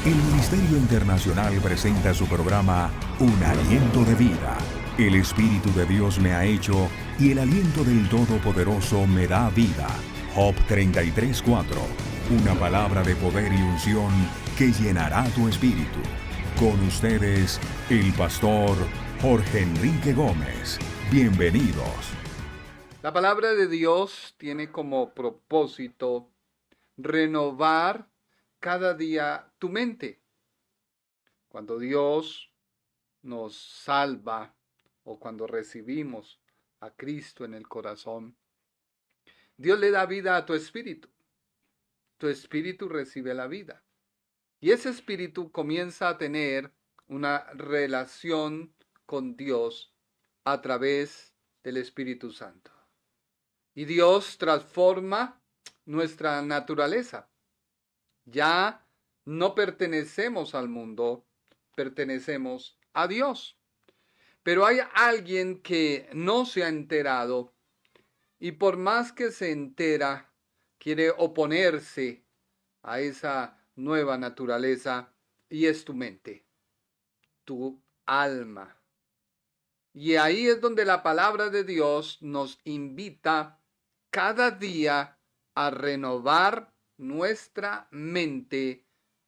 El Ministerio Internacional presenta su programa Un Aliento de Vida. El Espíritu de Dios me ha hecho y el aliento del Todopoderoso me da vida. Job 33:4. Una palabra de poder y unción que llenará tu espíritu. Con ustedes, el pastor Jorge Enrique Gómez. Bienvenidos. La palabra de Dios tiene como propósito renovar cada día tu mente. Cuando Dios nos salva o cuando recibimos a Cristo en el corazón, Dios le da vida a tu espíritu. Tu espíritu recibe la vida. Y ese espíritu comienza a tener una relación con Dios a través del Espíritu Santo. Y Dios transforma nuestra naturaleza. Ya no pertenecemos al mundo, pertenecemos a Dios. Pero hay alguien que no se ha enterado y por más que se entera, quiere oponerse a esa nueva naturaleza y es tu mente, tu alma. Y ahí es donde la palabra de Dios nos invita cada día a renovar nuestra mente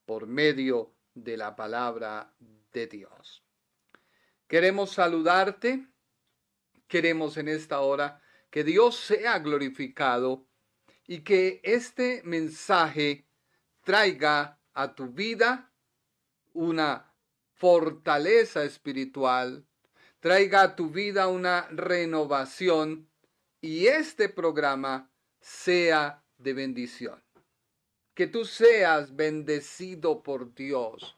por medio de la palabra de Dios. Queremos saludarte, queremos en esta hora que Dios sea glorificado y que este mensaje traiga a tu vida una fortaleza espiritual, traiga a tu vida una renovación y este programa sea de bendición. Que tú seas bendecido por Dios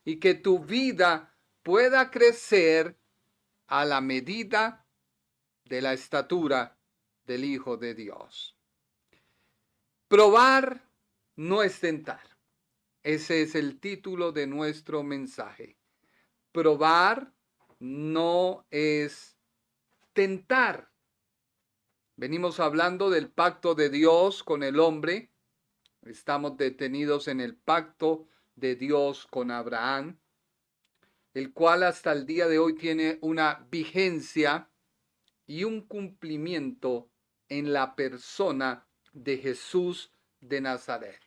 y que tu vida pueda crecer a la medida de la estatura del Hijo de Dios. Probar no es tentar. Ese es el título de nuestro mensaje. Probar no es tentar. Venimos hablando del pacto de Dios con el hombre. Estamos detenidos en el pacto de Dios con Abraham, el cual hasta el día de hoy tiene una vigencia y un cumplimiento en la persona de Jesús de Nazaret.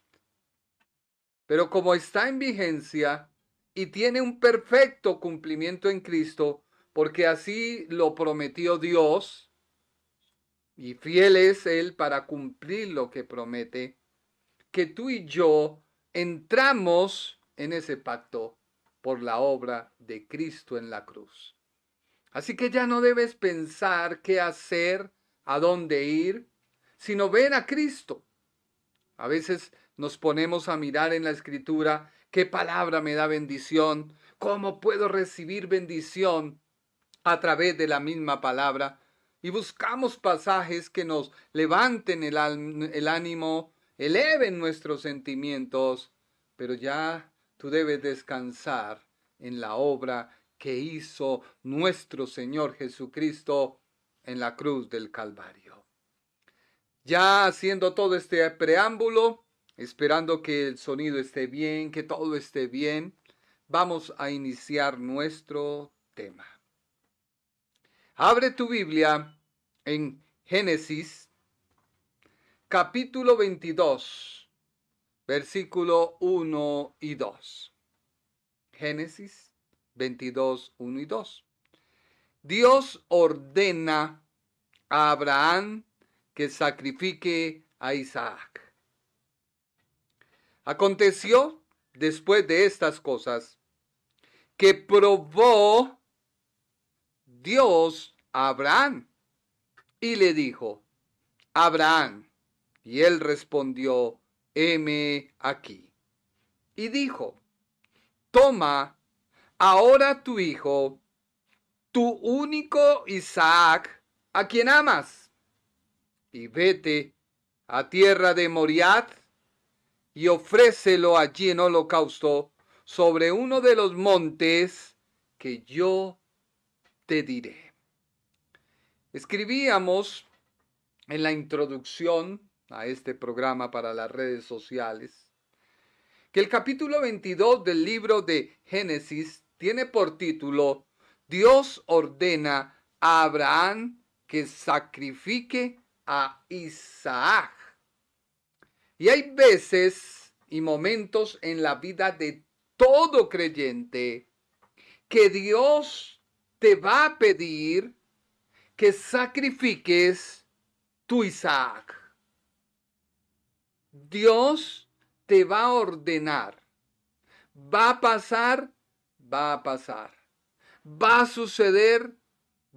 Pero como está en vigencia y tiene un perfecto cumplimiento en Cristo, porque así lo prometió Dios, y fiel es Él para cumplir lo que promete, que tú y yo entramos en ese pacto por la obra de Cristo en la cruz. Así que ya no debes pensar qué hacer, a dónde ir, sino ven a Cristo. A veces nos ponemos a mirar en la Escritura qué palabra me da bendición, cómo puedo recibir bendición a través de la misma palabra y buscamos pasajes que nos levanten el ánimo, eleven nuestros sentimientos, pero ya tú debes descansar en la obra que hizo nuestro Señor Jesucristo en la cruz del Calvario. Ya haciendo todo este preámbulo, esperando que el sonido esté bien, que todo esté bien, vamos a iniciar nuestro tema. Abre tu Biblia en Génesis, capítulo 22, versículo 1 y 2. Génesis 22, 1 y 2. Dios ordena a Abraham que sacrifique a Isaac. Aconteció después de estas cosas que probó Dios a Abraham y le dijo: Abraham. Y él respondió: heme aquí. Y dijo: toma ahora tu hijo, tu único Isaac, a quien amas, y vete a tierra de Moriat y ofrécelo allí en holocausto sobre uno de los montes que yo te diré. Escribíamos en la introducción a este programa para las redes sociales que el capítulo 22 del libro de Génesis tiene por título: Dios ordena a Abraham que sacrifique a Isaac. Y hay veces y momentos en la vida de todo creyente que Dios te va a pedir que sacrifiques tu Isaac. Dios te va a ordenar. Va a pasar, va a pasar. Va a suceder,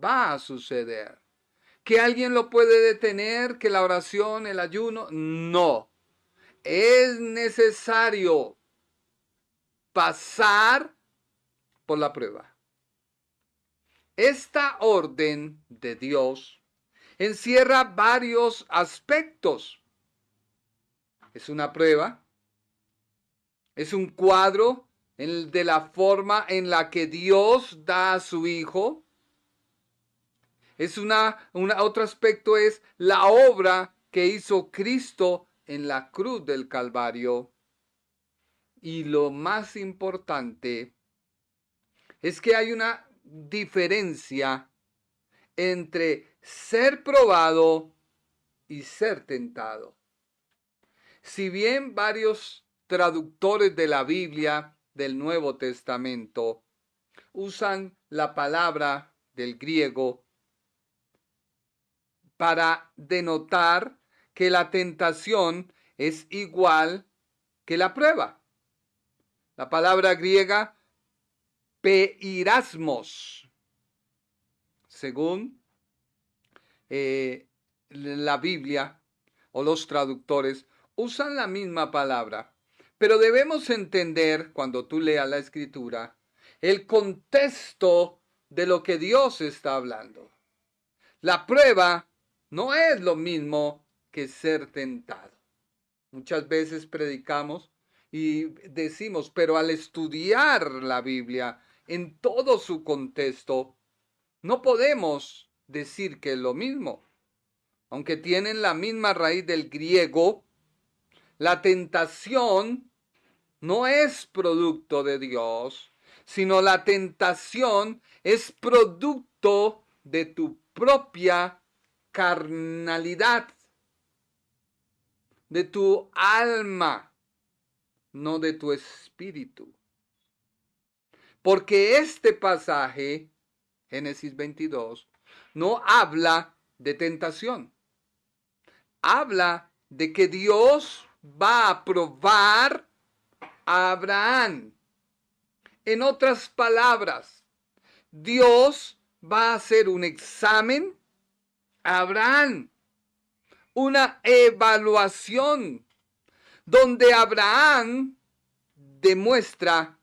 va a suceder. ¿Que alguien lo puede detener? ¿Que la oración, el ayuno? No. Es necesario pasar por la prueba. Esta orden de Dios encierra varios aspectos. Es una prueba, es un cuadro de la forma en la que Dios da a su Hijo. Es otro aspecto es la obra que hizo Cristo en la cruz del Calvario. Y lo más importante es que hay una diferencia entre ser probado y ser tentado. Si bien varios traductores de la Biblia del Nuevo Testamento usan la palabra del griego para denotar que la tentación es igual que la prueba. La palabra griega peirasmos, según la Biblia o los traductores, usan la misma palabra, pero debemos entender, cuando tú leas la Escritura, el contexto de lo que Dios está hablando. La prueba no es lo mismo que ser tentado. Muchas veces predicamos y decimos, pero al estudiar la Biblia en todo su contexto, no podemos decir que es lo mismo. Aunque tienen la misma raíz del griego, la tentación no es producto de Dios, sino la tentación es producto de tu propia carnalidad, de tu alma, no de tu espíritu. Porque este pasaje, Génesis 22, no habla de tentación. Habla de que Dios va a probar a Abraham. En otras palabras, Dios va a hacer un examen a Abraham, una evaluación, donde Abraham demuestra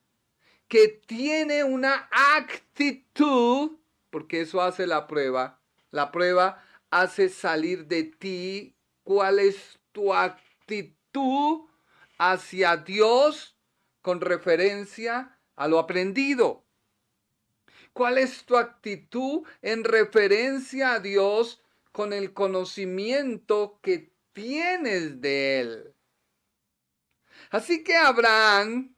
que tiene una actitud, porque eso hace la prueba. La prueba hace salir de ti cuál es tu actitud hacia Dios con referencia a lo aprendido. ¿Cuál es tu actitud en referencia a Dios con el conocimiento que tienes de Él? Así que Abraham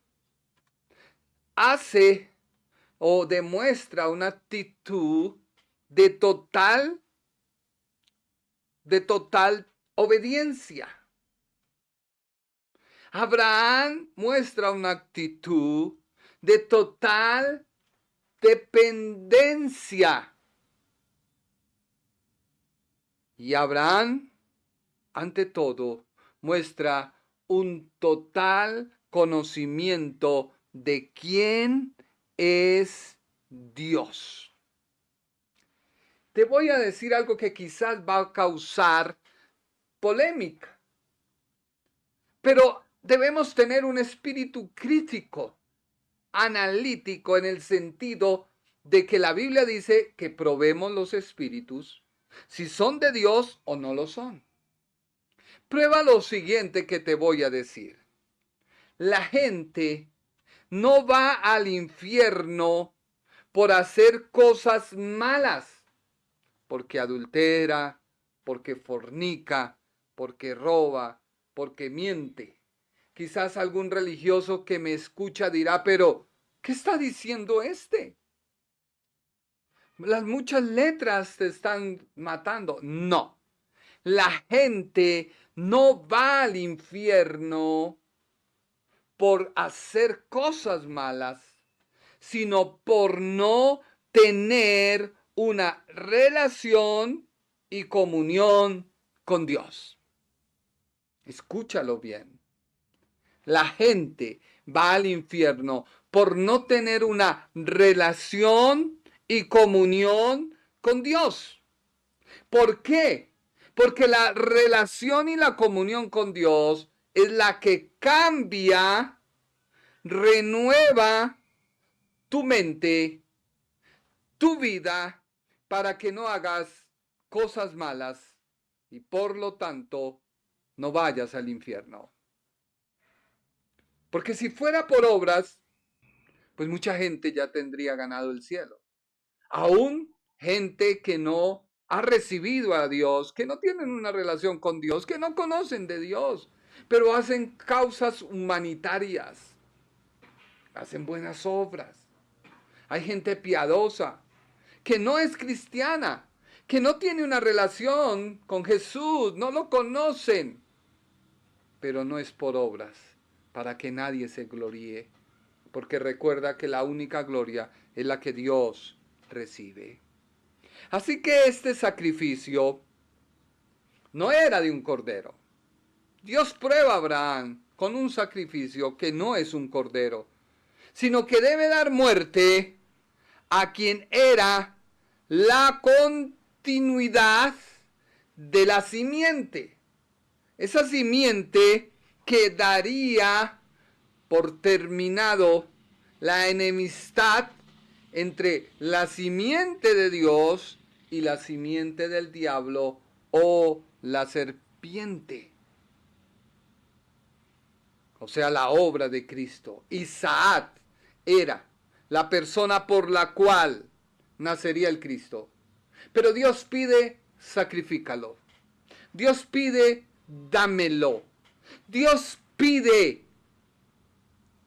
hace o demuestra una actitud de total obediencia. Abraham muestra una actitud de total dependencia. Y Abraham, ante todo, muestra un total conocimiento de quién es Dios. Te voy a decir algo que quizás va a causar polémica, pero debemos tener un espíritu crítico, analítico, en el sentido de que la Biblia dice que probemos los espíritus, si son de Dios o no lo son. Prueba lo siguiente que te voy a decir. La gente no va al infierno por hacer cosas malas, porque adultera, porque fornica, porque roba, porque miente. Quizás algún religioso que me escucha dirá, pero ¿qué está diciendo este? Las muchas letras te están matando. No, la gente no va al infierno por hacer cosas malas, sino por no tener una relación y comunión con Dios. Escúchalo bien. La gente va al infierno por no tener una relación y comunión con Dios. ¿Por qué? Porque la relación y la comunión con Dios es la que cambia, renueva tu mente, tu vida, para que no hagas cosas malas y por lo tanto no vayas al infierno. Porque si fuera por obras, pues mucha gente ya tendría ganado el cielo. Aún gente que no ha recibido a Dios, que no tienen una relación con Dios, que no conocen de Dios, pero hacen causas humanitarias, hacen buenas obras. Hay gente piadosa, que no es cristiana, que no tiene una relación con Jesús, no lo conocen, pero no es por obras, para que nadie se gloríe, porque recuerda que la única gloria es la que Dios recibe. Así que este sacrificio no era de un cordero. Dios prueba a Abraham con un sacrificio que no es un cordero, sino que debe dar muerte a quien era la continuidad de la simiente. Esa simiente que daría por terminado la enemistad entre la simiente de Dios y la simiente del diablo o la serpiente. O sea, la obra de Cristo. Isaac era la persona por la cual nacería el Cristo. Pero Dios pide, sacrifícalo. Dios pide, dámelo. Dios pide,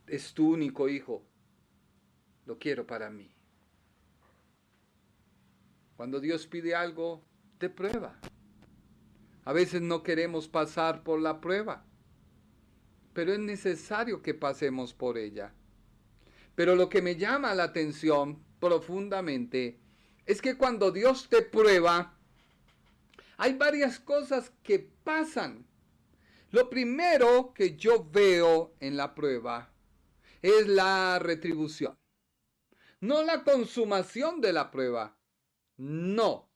es tu único hijo. Lo quiero para mí. Cuando Dios pide algo, te prueba. A veces no queremos pasar por la prueba, pero es necesario que pasemos por ella. Pero lo que me llama la atención profundamente es que cuando Dios te prueba, hay varias cosas que pasan. Lo primero que yo veo en la prueba es la retribución. No la consumación de la prueba, no,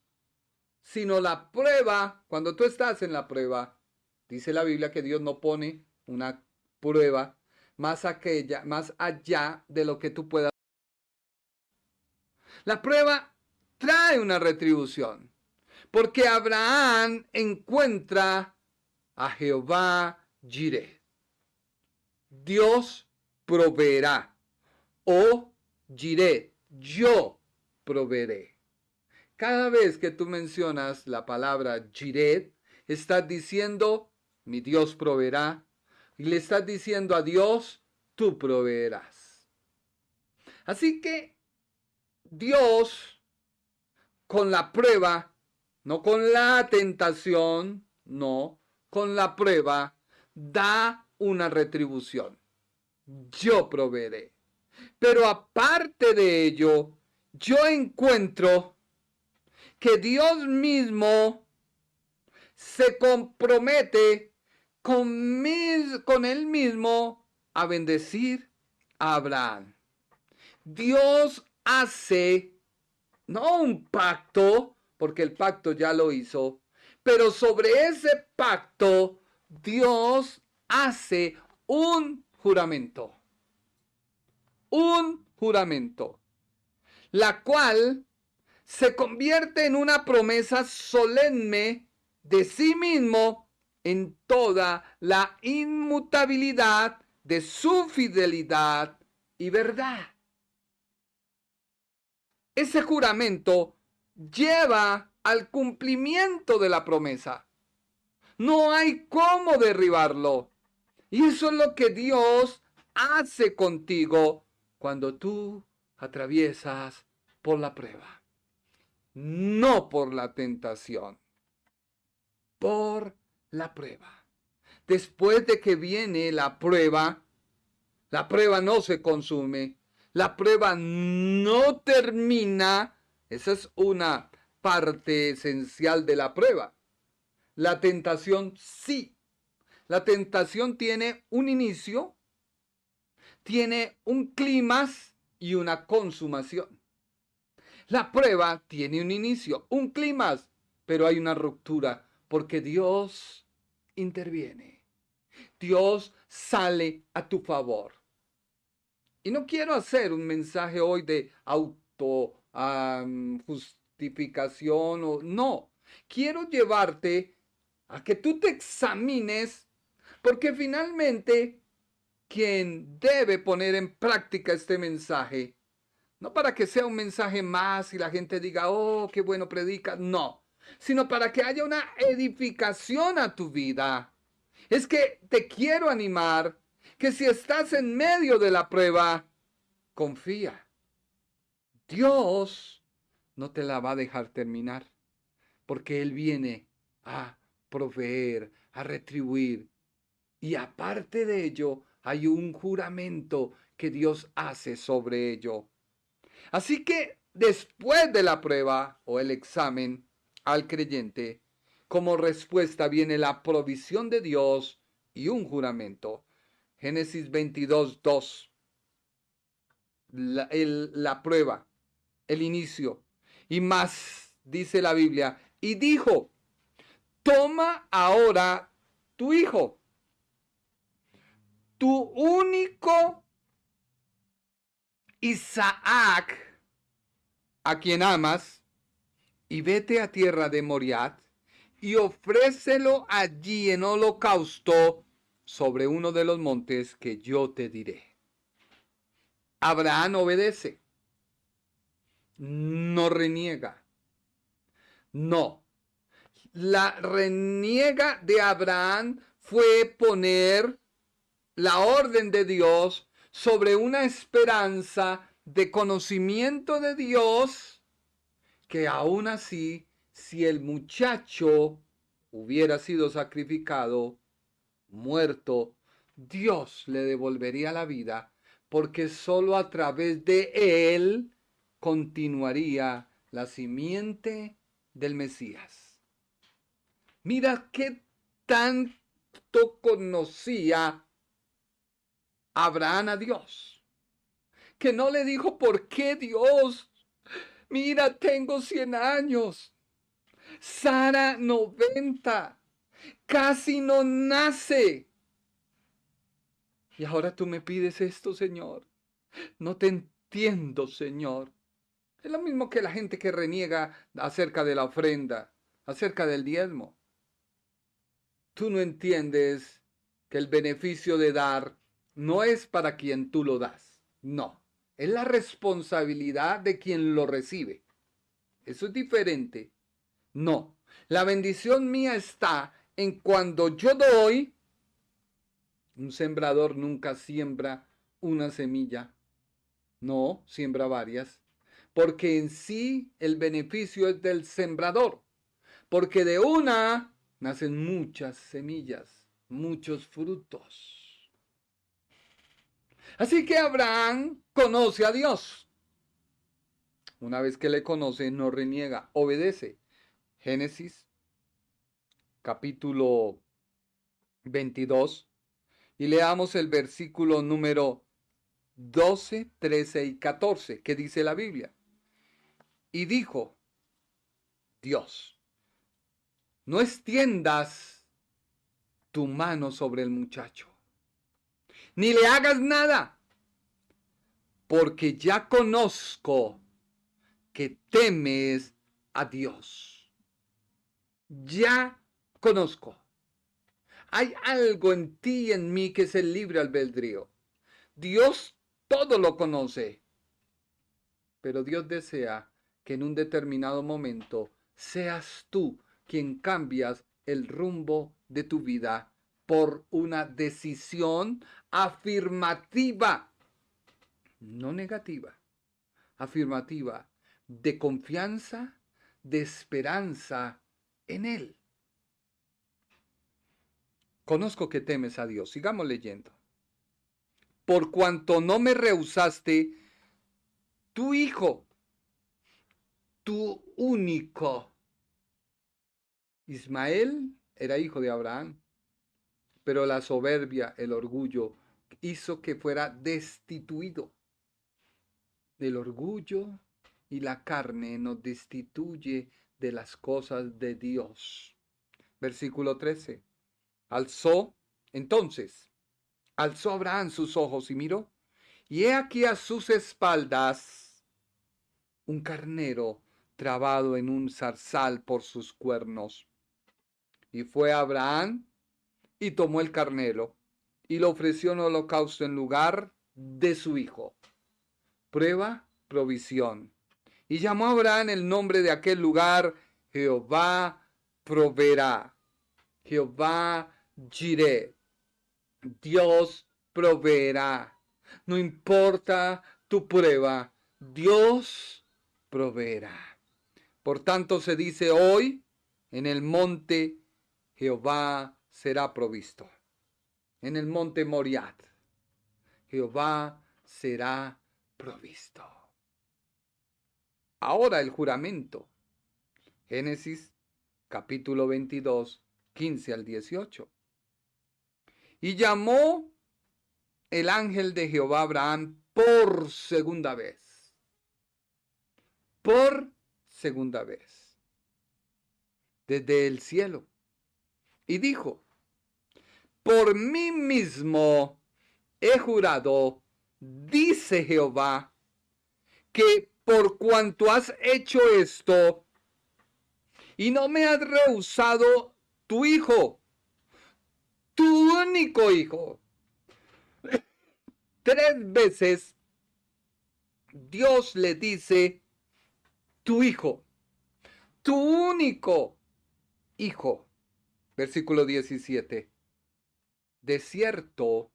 sino la prueba. Cuando tú estás en la prueba, dice la Biblia que Dios no pone una prueba más allá de lo que tú puedas. La prueba trae una retribución, porque Abraham encuentra a Jehová Jireh. Dios proveerá, o Jireh, yo proveeré. Cada vez que tú mencionas la palabra Jireh, estás diciendo, mi Dios proveerá, y le estás diciendo a Dios, tú proveerás. Así que Dios, con la prueba, no con la tentación, no, con la prueba, da una retribución. Yo proveeré. Pero aparte de ello, yo encuentro que Dios mismo se compromete con él mismo a bendecir a Abraham. Dios hace, no un pacto, porque el pacto ya lo hizo, pero sobre ese pacto Dios hace un juramento. Un juramento, la cual se convierte en una promesa solemne de sí mismo en toda la inmutabilidad de su fidelidad y verdad. Ese juramento lleva al cumplimiento de la promesa. No hay cómo derribarlo. Y eso es lo que Dios hace contigo cuando tú atraviesas por la prueba. No por la tentación, por la prueba. Después de que viene la prueba no se consume, la prueba no termina. Esa es una parte esencial de la prueba. La tentación sí. La tentación tiene un inicio, tiene un clímax y una consumación. La prueba tiene un inicio, un clímax, pero hay una ruptura porque Dios interviene. Dios sale a tu favor. Y no quiero hacer un mensaje hoy de justificación o no. Quiero llevarte a que tú te examines, porque finalmente quien debe poner en práctica este mensaje, no para que sea un mensaje más y la gente diga, oh, qué bueno predica, no, sino para que haya una edificación a tu vida. Es que te quiero animar que si estás en medio de la prueba, confía. Dios no te la va a dejar terminar, porque Él viene a proveer, a retribuir. Y aparte de ello, hay un juramento que Dios hace sobre ello. Así que después de la prueba o el examen al creyente, como respuesta viene la provisión de Dios y un juramento. Génesis 22, 2. La prueba, el inicio. Y más, dice la Biblia, y dijo, toma ahora tu hijo, tu único Isaac, a quien amas, y vete a tierra de Moriat, y ofrécelo allí en holocausto sobre uno de los montes que yo te diré. Abraham obedece, no reniega. No, la reniega de Abraham fue poner la orden de Dios sobre una esperanza de conocimiento de Dios, que aún así, si el muchacho hubiera sido sacrificado, muerto, Dios le devolvería la vida, porque sólo a través de él continuaría la simiente del Mesías. Mira qué tanto conocía Abraham a Dios, que no le dijo, ¿por qué Dios? Mira, tengo 100 años, Sara 90, casi no nace. Y ahora tú me pides esto, Señor. No te entiendo, Señor. Es lo mismo que la gente que reniega acerca de la ofrenda, acerca del diezmo. Tú no entiendes que el beneficio de dar no es para quien tú lo das. No, es la responsabilidad de quien lo recibe. Eso es diferente. No, la bendición mía está en cuando yo doy. Un sembrador nunca siembra una semilla. No, siembra varias. Porque en sí el beneficio es del sembrador. Porque de una nacen muchas semillas, muchos frutos. Así que Abraham conoce a Dios. Una vez que le conoce, no reniega, obedece. Génesis capítulo 22. Y leamos el versículo número 12, 13 y 14, que dice la Biblia. Y dijo Dios, no extiendas tu mano sobre el muchacho, ni le hagas nada, porque ya conozco que temes a Dios. Ya conozco. Hay algo en ti y en mí que es el libre albedrío. Dios todo lo conoce, pero Dios desea que en un determinado momento seas tú quien cambias el rumbo de tu vida por una decisión afirmativa, no negativa, afirmativa, de confianza, de esperanza en Él. Conozco que temes a Dios. Sigamos leyendo. Por cuanto no me rehusaste tu hijo, tu único. Ismael era hijo de Abraham, pero la soberbia, el orgullo, hizo que fuera destituido. El orgullo y la carne nos destituye de las cosas de Dios. Versículo 13. Entonces alzó Abraham sus ojos y miró, y he aquí a sus espaldas un carnero trabado en un zarzal por sus cuernos. Y fue Abraham y tomó el carnero y lo ofreció en holocausto en lugar de su hijo. Prueba, provisión. Y llamó a Abraham el nombre de aquel lugar, Jehová proveerá. Jehová Jireh. Dios proveerá. No importa tu prueba, Dios proveerá. Por tanto se dice hoy, en el monte Jehová será provisto. En el monte Moriah, Jehová será provisto. Ahora el juramento. Génesis capítulo 22, 15 al 18. Y llamó el ángel de Jehová a Abraham por segunda vez. Por segunda vez. Desde el cielo. Y dijo, por mí mismo he jurado, dice Jehová, que por cuanto has hecho esto, y no me has rehusado tu hijo, tu único hijo. 3 veces Dios le dice, tu hijo, tu único hijo. Versículo 17. De cierto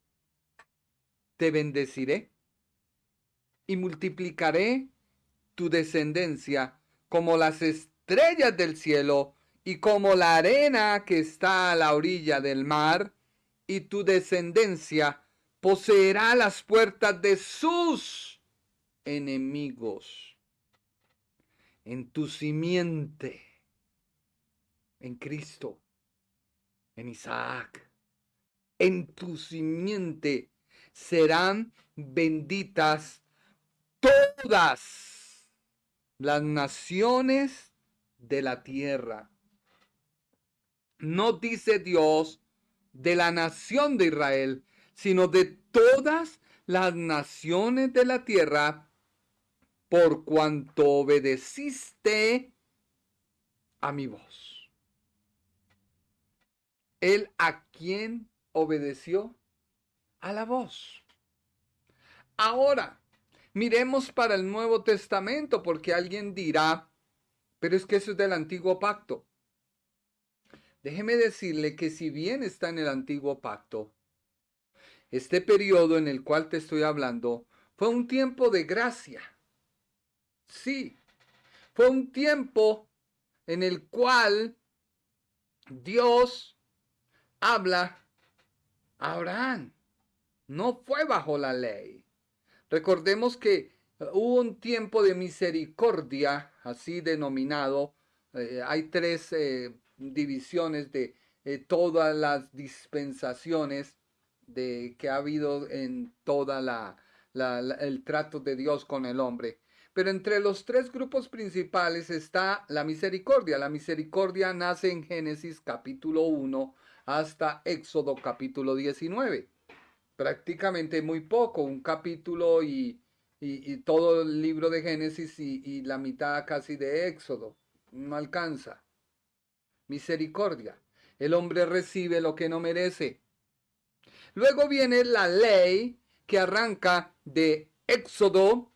te bendeciré y multiplicaré tu descendencia como las estrellas del cielo y como la arena que está a la orilla del mar, y tu descendencia poseerá las puertas de sus enemigos. En tu simiente, en Cristo, en Isaac, en tu simiente serán benditas todas las naciones de la tierra. No dice Dios de la nación de Israel, sino de todas las naciones de la tierra, por cuanto obedeciste a mi voz. ¿Él a quién obedeció? A la voz. Ahora, miremos para el Nuevo Testamento, porque alguien dirá, pero es que eso es del Antiguo Pacto. Déjeme decirle que si bien está en el Antiguo Pacto, este periodo en el cual te estoy hablando fue un tiempo de gracia. Sí, fue un tiempo en el cual Dios habla a Abraham. No fue bajo la ley. Recordemos que hubo un tiempo de misericordia, así denominado. Hay 3 divisiones de todas las dispensaciones que ha habido en toda el trato de Dios con el hombre. Pero entre los 3 grupos principales está la misericordia. La misericordia nace en Génesis capítulo 1 hasta Éxodo capítulo 19. Prácticamente muy poco, un capítulo y todo el libro de Génesis y la mitad casi de Éxodo. No alcanza. Misericordia. El hombre recibe lo que no merece. Luego viene la ley que arranca de Éxodo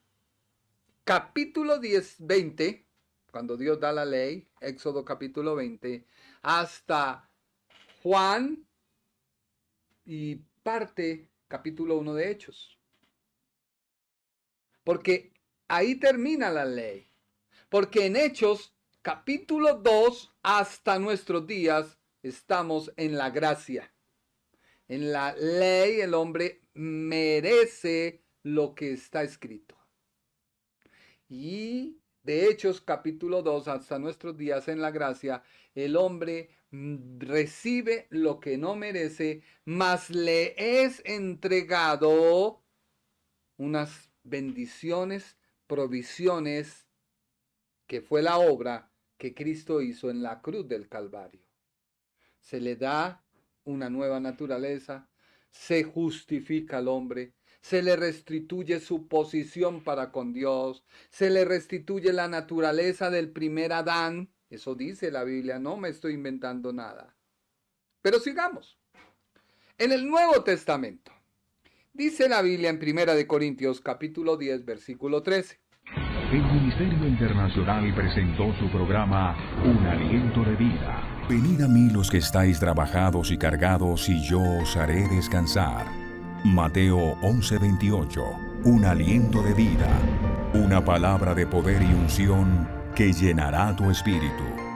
capítulo 20, cuando Dios da la ley, Éxodo capítulo 20, hasta Juan y parte capítulo 1 de Hechos. Porque ahí termina la ley. Porque en Hechos capítulo 2 hasta nuestros días estamos en la gracia. En la ley el hombre merece lo que está escrito. Y de Hechos capítulo 2 hasta nuestros días en la gracia, el hombre recibe lo que no merece, mas le es entregado unas bendiciones, provisiones, que fue la obra que Cristo hizo en la cruz del Calvario. Se le da una nueva naturaleza, se justifica al hombre, se le restituye su posición para con Dios, se le restituye la naturaleza del primer Adán. Eso dice la Biblia, no me estoy inventando nada. Pero sigamos. En el Nuevo Testamento, dice la Biblia en 1 Corintios capítulo 10, versículo 13. El Ministerio Internacional presentó su programa Un Aliento de Vida. Venid a mí los que estáis trabajados y cargados, y yo os haré descansar. Mateo 11:28. Un aliento de vida. Una palabra de poder y unción que llenará tu espíritu.